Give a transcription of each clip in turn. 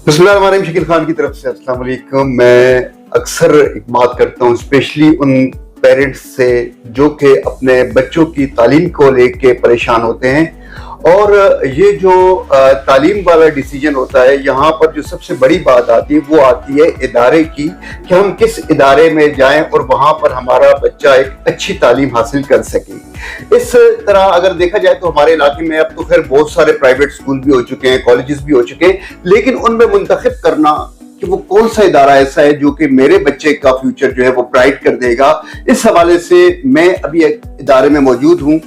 बिस्मिल्लाहिर्रहमानिर्रहीम। शकील खान की तरफ से अस्सलाम वालेकुम। मैं अक्सर एक बात करता हूँ स्पेशली उन पेरेंट्स से जो कि अपने बच्चों की तालीम को लेके परेशान होते हैं, और ये जो तालीम वाला डिसीजन होता है, यहाँ पर जो सबसे बड़ी बात आती है वो आती है इदारे की, कि हम किस इदारे में जाएं और वहाँ पर हमारा बच्चा एक अच्छी तालीम हासिल कर सके। इस तरह अगर देखा जाए तो हमारे इलाके में अब तो खैर बहुत सारे प्राइवेट स्कूल भी हो चुके हैं, कॉलेजेस भी हो चुके हैं, लेकिन उनमें मुंतखब करना कि वो कौन सा इदारा ऐसा है जो कि मेरे बच्चे का फ्यूचर जो है वो ब्राइट कर देगा, इस हवाले से मैं अभी एक इदारे में मौजूद हूँ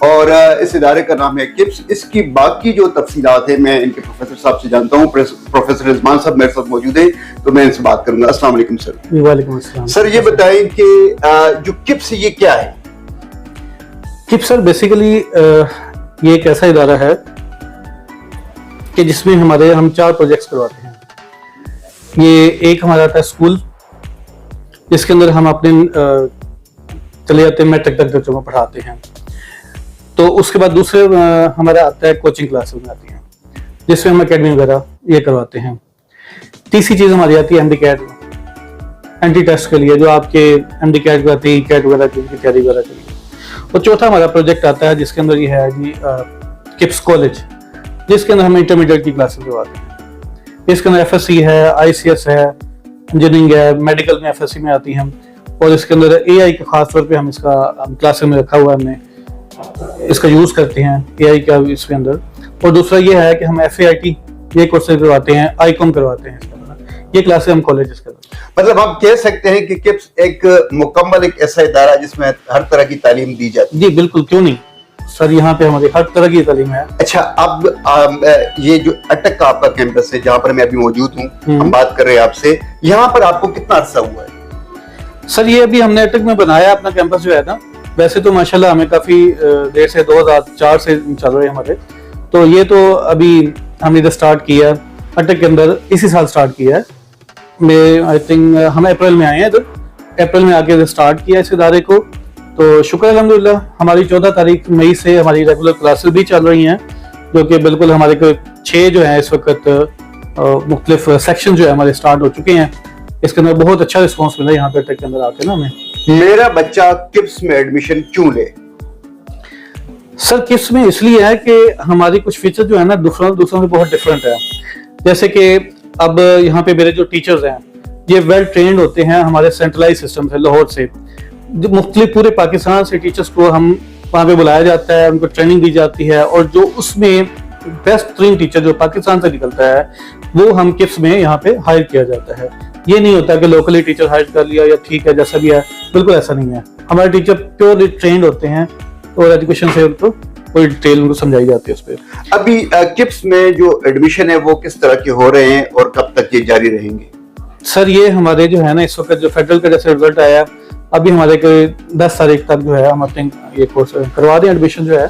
और इस इदारे का नाम है किप्स। इसकी बाकी जो तफसीलात है मैं इनके प्रोफेसर साहब से जानता हूँ। प्रोफेसर रिजवान साहब मेरे साथ मौजूद हैं, तो मैं इनसे बात करूंगा। अस्सलाम वालेकुम सर। वालेकुम अस्सलाम। सर ये बताएं कि जो किप्स ये क्या है? किप्स सर बेसिकली ये एक ऐसा इदारा है कि जिसमें हम 4 प्रोजेक्ट्स करवाते हैं। ये एक हमारा आता है स्कूल, जिसके अंदर हम अपने चले जाते हैं मैट्रिक तक बच्चों को पढ़ाते हैं। तो उसके बाद दूसरे हमारा आता है कोचिंग क्लासेस में आती हैं, जिसमें हम एकेडमी वगैरह ये करवाते हैं। तीसरी चीज़ हमारी आती है एमडी-कैट, एंटी टेस्ट के लिए, जो आपके एमडी-कैट कराती है, कैट वगैरह की तैयारी वगैरह के लिए। और चौथा हमारा प्रोजेक्ट आता है जिसके अंदर ये है जी किप्स कॉलेज, जिसके अंदर हम इंटरमीडिएट की क्लासेस करवाते हैं। इसके अंदर एफएससी है, आईसीएस है, इंजीनियरिंग है, मेडिकल में एफएससी में आती हैं। और इसके अंदर एआई के खास तौर पे हम इसका क्लासेस में रखा हुआ है, हमने इसका यूज करते हैं एआई का इसके अंदर। और दूसरा ये है कि हम FAIT ये कोर्सेज करवाते हैं, आईकॉम करवाते हैं। इसके अंदर ये क्लासेस हम कॉलेजेस करवाते हैं। मतलब हम कह सकते हैं कि किप्स एक मुकम्मल एक ऐसा इदारा जिसमें हर तरह की तालीम दी जाती है। जी बिल्कुल, क्यों नहीं सर, यहाँ पे हमारी हर तरह की तालीम है। अच्छा, अब ये जो अटक का आपका कैंपस है जहाँ पर मैं अभी मौजूद हूँ, हम बात कर रहे हैं आपसे, यहाँ पर आपको कितना अरसा हुआ है? सर ये अभी हमने अटक में बनाया अपना कैंपस जो है ना, वैसे तो माशाल्लाह हमें काफी देर से 2004 से चल रहे हैं हमारे। तो ये तो अभी हमने इधर स्टार्ट किया अटक के अंदर, इसी साल स्टार्ट किया है। मैं आई थिंक हम अप्रैल में आए हैं इधर, अप्रैल में आके स्टार्ट किया इस इदारे को। तो शुक्र अल्हम्दुलिल्लाह, हमारी 14 तारीख मई से हमारी रेगुलर क्लासेस भी चल रही हैं, जो कि बिल्कुल हमारे को 6 जो है इस वक्त मुख्तलिफ सेक्शन जो है हमारे स्टार्ट हो चुके हैं। इसके अंदर बहुत अच्छा रिस्पॉन्स मिला यहाँ पे अटक के अंदर आके ना हमें। मेरा बच्चा किप्स में एडमिशन क्यों ले? सर किप्स में इसलिए है कि हमारी कुछ फीचर जो है ना दूसरों से बहुत डिफरेंट है। जैसे कि अब यहाँ पे मेरे जो टीचर्स हैं ये वेल ट्रेंड होते हैं हमारे सेंट्रलाइज सिस्टम से, लाहौर से। मुख्तलिफ पूरे पाकिस्तान से टीचर्स को हम वहाँ पे बुलाया जाता है, उनको ट्रेनिंग दी जाती है, और जो उसमें बेस्ट ट्रेन टीचर जो पाकिस्तान से निकलता है वो हम किप्स में यहाँ पे हायर किया जाता है। ये नहीं होता कि लोकली टीचर हायर कर लिया या ठीक है जैसा भी है, बिल्कुल ऐसा नहीं है। हमारे टीचर प्योरली ट्रेंड होते हैं और एजुकेशन से उनको कोई डिटेल उनको समझाई जाती है उस पर। अभी किप्स में जो एडमिशन है वो किस तरह के हो रहे हैं और कब तक ये जारी रहेंगे? सर ये हमारे जो है ना इस वक्त जो फेडरल का जैसे रिजल्ट आया, अभी हमारे को 10 तारीख तक जो है हम अपने ये कोर्स करवा रहे हैं, एडमिशन जो है।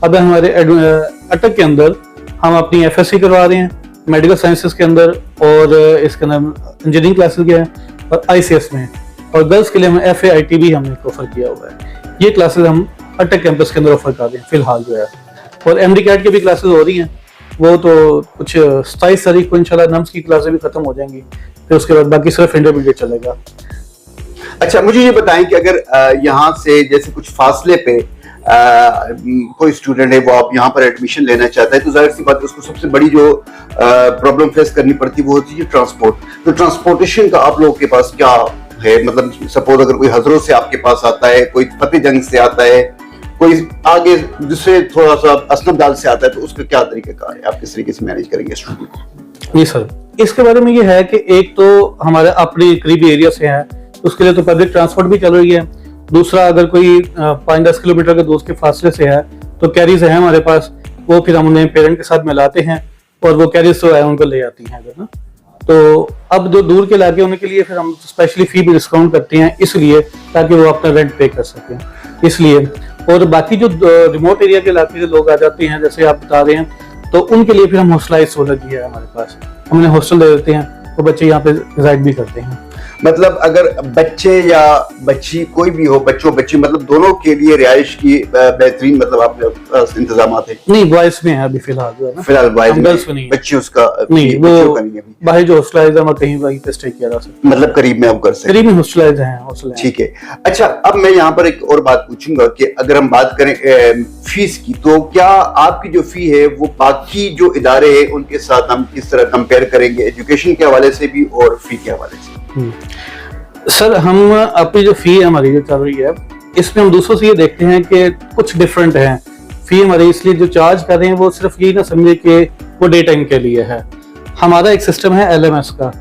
अब हमारे अटक के अंदर हम अपनी FSC करवा रहे हैं मेडिकल साइंसेस के अंदर, और इसके अंदर इंजीनियरिंग क्लासेस के हैं, और ICS में, और गर्ल्स के लिए हम FAIT भी हमने ऑफर किया हुआ है। ये क्लासेस हम अटक कैंपस के अंदर ऑफर कर रहे हैं फिलहाल जो है। और MD-CAT की भी क्लासेस हो रही हैं, वो तो कुछ 27 तारीख को इंशाल्लाह नम्स की क्लासेस भी खत्म हो जाएंगी, फिर उसके बाद बाकी सिर्फ इंटरमीडिएट चलेगा। अच्छा, मुझे ये बताएं कि अगर यहाँ से जैसे कुछ फासले पे कोई स्टूडेंट है वो आप यहाँ पर एडमिशन लेना चाहता है, तो जाहिर सी बात है उसको सबसे बड़ी जो प्रॉब्लम फेस करनी पड़ती है वो होती है ट्रांसपोर्ट। तो ट्रांसपोर्टेशन का आप लोगों के पास क्या है? मतलब सपोज अगर कोई हजरों से आपके पास आता है, कोई फतेह जंग से आता है, कोई आगे दूसरे थोड़ा सा असलमदाल से आता है, तो उसका क्या तरीका है? आप किस तरीके से मैनेज करेंगे स्टूडेंट को? जी सर, इसके बारे में ये है कि एक तो हमारे अपने करीबी एरिया से है, उसके लिए तो पब्लिक ट्रांसपोर्ट भी चल रही है। दूसरा, अगर कोई 5-10 किलोमीटर के दूर के फासले से है तो कैरीज है हमारे पास, वो फिर हम उन्हें पेरेंट के साथ मिलाते हैं और वो कैरीज तो है उनको ले आती हैं ना। तो अब जो दूर के इलाके उनके लिए फिर हम स्पेशली फी भी डिस्काउंट करते हैं, इसलिए ताकि वो अपना रेंट पे कर सकें, इसलिए। और बाकी जो रिमोट एरिया के इलाके के लोग आ जाते हैं जैसे आप बता रहे हैं, तो उनके लिए फिर हम हॉस्टलाइज सहूलत भी है हमारे पास, हम उन्हें हॉस्टल दे देते हैं, वो बच्चे यहाँ पे रिजाइड भी करते हैं। मतलब अगर बच्चे या बच्ची कोई भी हो, बच्चों बच्ची मतलब दोनों के लिए रिहाइश की बेहतरीन मतलब आपके इंतजाम है? नहीं, बॉयज में है अभी फिलहाल जो है ना, फिलहाल बॉयज गर्ल्स में नहीं, बच्ची उसका नहीं, वो बाहर जो हॉस्टलाइज है, कहीं वहीं पे स्टे किया जा सकता मतलब करीब में आप कर सकते करीब में हॉस्टलाइज हैं, हॉस्टल हैं। ठीक है। अच्छा, अब मैं यहाँ पर एक और बात पूछूंगा कि अगर हम बात करें फीस की, तो क्या आपकी जो फी है वो बाकी जो इदारे हैं उनके साथ हम किस तरह कंपेयर करेंगे, एजुकेशन के हवाले से भी और फी के हवाले से? सर, हम अपनी जो फी हमारी जो चल रही है, इसमें हम दूसरों से ये देखते हैं कि कुछ डिफरेंट है फी हमारी, इसलिए जो चार्ज कर रहे हैं वो सिर्फ ये ना समझे कि वो डे टाइम के लिए है। हमारा एक सिस्टम है LMS का,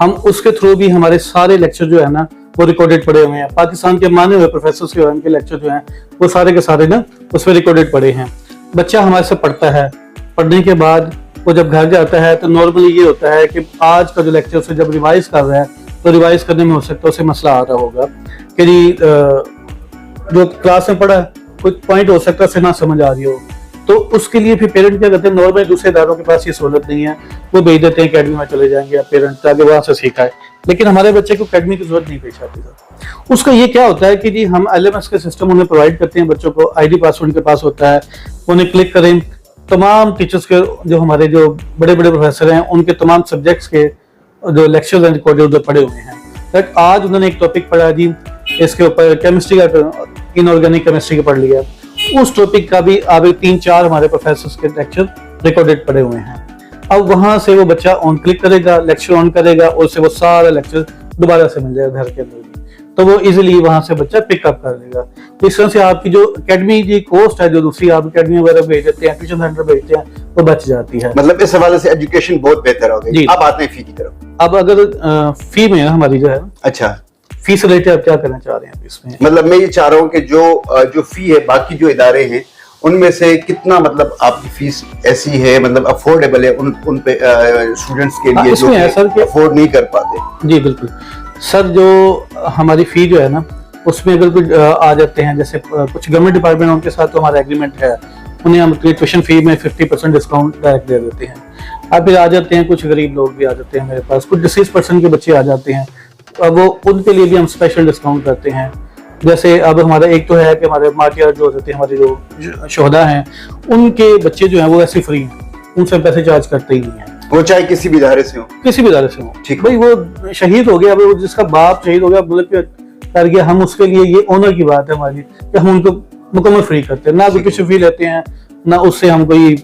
हम उसके थ्रू भी हमारे सारे लेक्चर जो है ना वो रिकॉर्डेड पड़े हुए हैं। पाकिस्तान के माने हुए प्रोफेसर के उनके लेक्चर जो हैं वो सारे के सारे ना उसमें रिकॉर्डेड पड़े हैं। बच्चा हमारे से पढ़ता है, पढ़ने के बाद वो जब घर जाता है तो नॉर्मली ये होता है कि आज का जो लेक्चर उसे जब रिवाइज कर रहा है तो रिवाइज करने में हो सकता है उसे मसला आ रहा होगा कि जी जो क्लास में पढ़ा कुछ पॉइंट हो सकता है उसे ना समझ आ रही हो, तो उसके लिए फिर पेरेंट क्या करते हैं, नॉर्मली दूसरे इदारों के पास ये सहूलत नहीं है, वो भेज देते हैं अकेडमी में चले जाएंगे या पेरेंट ताकि वहां से सीखा है। लेकिन हमारे बच्चे को अकेडमी की जरूरत नहीं पेश आती था। उसका ये क्या होता है कि जी हम LMS के सिस्टम उन्हें प्रोवाइड करते हैं, बच्चों को ID पासवर्ड के पास होता है, उन्हें क्लिक करें, तमाम टीचर्स के जो हमारे जो बड़े बड़े प्रोफेसर हैं उनके तमाम सब्जेक्ट्स के जो लेक्चर्स हैं रिकॉर्डेड पड़े हुए हैं। बट आज उन्होंने एक टॉपिक पढ़ा जी, इसके ऊपर केमिस्ट्री का, इनऑर्गेनिक केमिस्ट्री का पढ़ लिया, उस टॉपिक का भी आगे 3-4 हमारे प्रोफेसर के लेक्चर रिकॉर्डेड पड़े हुए हैं। अब वहां से वो बच्चा ऑन क्लिक करेगा, लेक्चर ऑन करेगा और उसे वो सारा लेक्चर दोबारा से मिल जाएगा घर के अंदर, तो वो इजीली वहां से बच्चा पिकअप कर लेगा। तो इस तरह से आपकी जो अकेडमी की कॉस्ट है, जो दूसरी आप अकेडमी वगैरह भेज देते हैं, ट्यूशन सेंटर भेजते हैं, वो बच जाती है। मतलब इस हवाले से एजुकेशन बहुत बेहतर हो गई। अब आते हैं फी की तरफ। अब अगर फी में हमारी जो है, अच्छा, फी से रिलेटेड आप क्या करना चाह रहे हैं इसमें? मतलब मैं ये चाह रहा हूँ कि जो फी है बाकी जो इदारे हैं उनमें से कितना, मतलब आपकी फीस ऐसी है, मतलब अफोर्डेबल है उन पे स्टूडेंट्स के लिए जो अफोर्ड नहीं कर पाते? जी बिल्कुल सर, जो हमारी फी जो है ना उसमें बिल्कुल आ जाते हैं, जैसे कुछ गवर्नमेंट डिपार्टमेंट उनके साथ तो हमारा एग्रीमेंट है, उन्हें हम ट्यूशन फी में 50% डिस्काउंट डायरेक्ट दे देते हैं। अब फिर आ जाते हैं कुछ गरीब लोग भी आ जाते हैं मेरे पास, कुछ डिसीज पर्सन के बच्चे आ जाते हैं, अब वो उनके लिए भी हम स्पेशल डिस्काउंट करते हैं। जैसे अब हमारा एक तो है कि हमारे मार्टियर जो होते हैं, हमारे जो शोहदा हैं, उनके बच्चे जो हैं वो ऐसे फ्री हैं, उनसे पैसे चार्ज करते ही नहीं है, वो चाहे किसी भी इदारे से हो, किसी भी इदारे से हो। ठीक भाई, वो शहीद हो गया, अब जिसका बाप शहीद हो गया, मुल्क कर गया, हम उसके लिए ये ऑनर की बात है हमारी कि हम उनको मुकम्मल फ्री करते हैं, ना कोई ट्यूशन फी लेते हैं, ना उससे हम कोई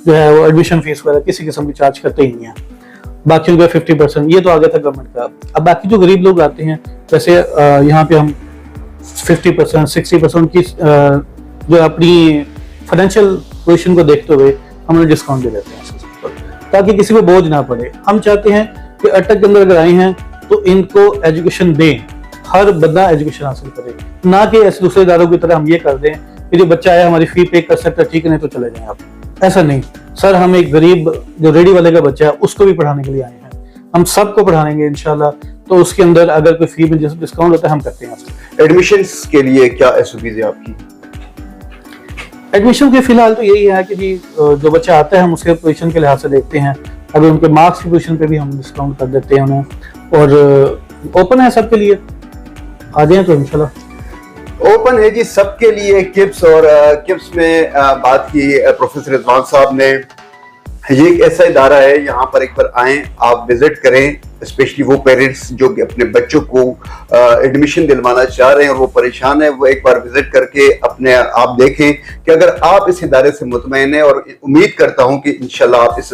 जो है वो एडमिशन फीस वगैरह किसी किस्म की चार्ज करते ही नहीं है। बाकी उनका 50%, ये तो आ गया था गवर्नमेंट का। अब बाकी जो गरीब लोग आते हैं, जैसे यहाँ पे हम 50%, 60% की जो अपनी फाइनेंशियल पोजीशन को देखते हुए हम उन्हें डिस्काउंट दे देते हैं ताकि किसी को बोझ ना पड़े। हम चाहते हैं कि अटक के अंदर अगर आए हैं तो इनको एजुकेशन दें, हर बंदा एजुकेशन हासिल करे, ना कि ऐसे दूसरे इदारों की तरह हम ये कर दें कि जो बच्चा आया हमारी फी पे कर सकता है, ठीक है, नहीं तो चले जाएं आप। ऐसा नहीं सर, हम एक गरीब जो रेडी वाले का बच्चा है उसको भी पढ़ाने के लिए आए हैं, हम सबको पढ़ाएंगे इंशाल्लाह। तो उसके अंदर अगर कोई फी में डिस्काउंट होता है हम करते हैं। एडमिशंस के लिए क्या एसओपीज है आपकी? एडमिशन के फिलहाल तो यही है कि जी जो बच्चा आता है हम उसके पोजीशन के लिहाज से देखते हैं, अगर उनके मार्क्स की पोजीशन पे भी हम डिस्काउंट कर देते हैं उन्हें, और ओपन है सबके लिए, आ जाए तो इंशाल्लाह। ओपन है जी सबके लिए किप्स, और किप्स में बात की प्रोफेसर रिजवान साहब ने, ये एक ऐसा इदारा है, यहाँ पर एक बार आएं, आप विजिट करें, स्पेशली वो पेरेंट्स जो कि अपने बच्चों को एडमिशन दिलवाना चाह रहे हैं और वो परेशान है, वो एक बार विजिट करके अपने आप देखें कि अगर आप इस इदारे से मुतमईन हैं, और उम्मीद करता हूं कि इंशाल्लाह आप इस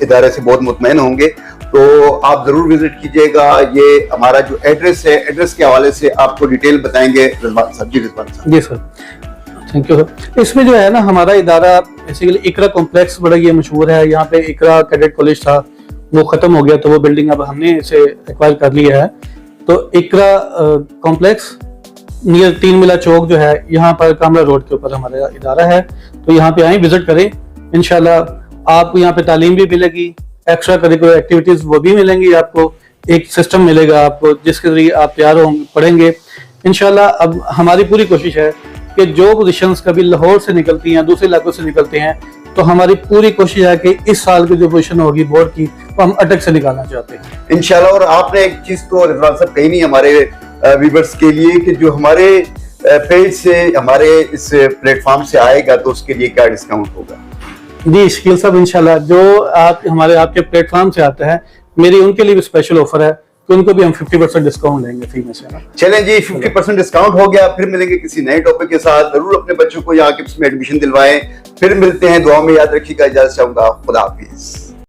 इदारे से बहुत मुतमईन होंगे, तो आप जरूर विजिट कीजिएगा। ये हमारा जो एड्रेस है, एड्रेस के हवाले से आपको डिटेल बताएंगे रिजवान साहब। जी रिजवान साहब। जी सर, थैंक यू सर। इसमें जो है ना हमारा इदारा बेसिकली इकरा कॉम्प्लेक्स बड़ा ये मशहूर है, यहाँ पे इकरा कैडेट कॉलेज था, वो खत्म हो गया, तो वो बिल्डिंग अब हमने इसे एक्वायर कर लिया है। तो इकरा कॉम्प्लेक्स नियर 3 मिला चौक जो है, यहाँ पर कामरा रोड के ऊपर हमारा इदारा है, तो यहाँ पे आए, विजिट करें, इंशाल्लाह आपको यहाँ पे तालीम भी मिलेगी, एक्स्ट्रा करिकुलर एक्टिविटीज वो भी मिलेंगी, आपको एक सिस्टम मिलेगा आपको जिसके जरिए आप तैयार होंगे, पढ़ेंगे इंशाल्लाह। अब हमारी पूरी कोशिश है कि जो पोजीशंस कभी लाहौर से निकलती हैं, दूसरे इलाकों से निकलते हैं, तो हमारी पूरी कोशिश है कि इस साल की जो पोजीशन होगी बोर्ड की, वो हम अटक से निकालना चाहते हैं इंशाल्लाह। और आपने एक चीज तो रिजवान साहब कही नहीं हमारे व्यूअर्स के लिए कि जो हमारे पेज से, हमारे इस प्लेटफॉर्म से आएगा तो उसके लिए क्या डिस्काउंट होगा? जी शकील साहब, इंशाल्लाह जो आप हमारे आपके प्लेटफॉर्म से आता है मेरी उनके लिए भी स्पेशल ऑफर है कि उनको भी हम 50% डिस्काउंट देंगे फी में से ना। चलें जी, 50% डिस्काउंट हो गया। फिर मिलेंगे किसी नए टॉपिक के साथ। जरूर अपने बच्चों को यहाँ किप्स में एडमिशन दिलवाएं। फिर मिलते हैं, दुआ में याद रखिएगा। इजाजत चाहूंगा, खुदा हाफिज।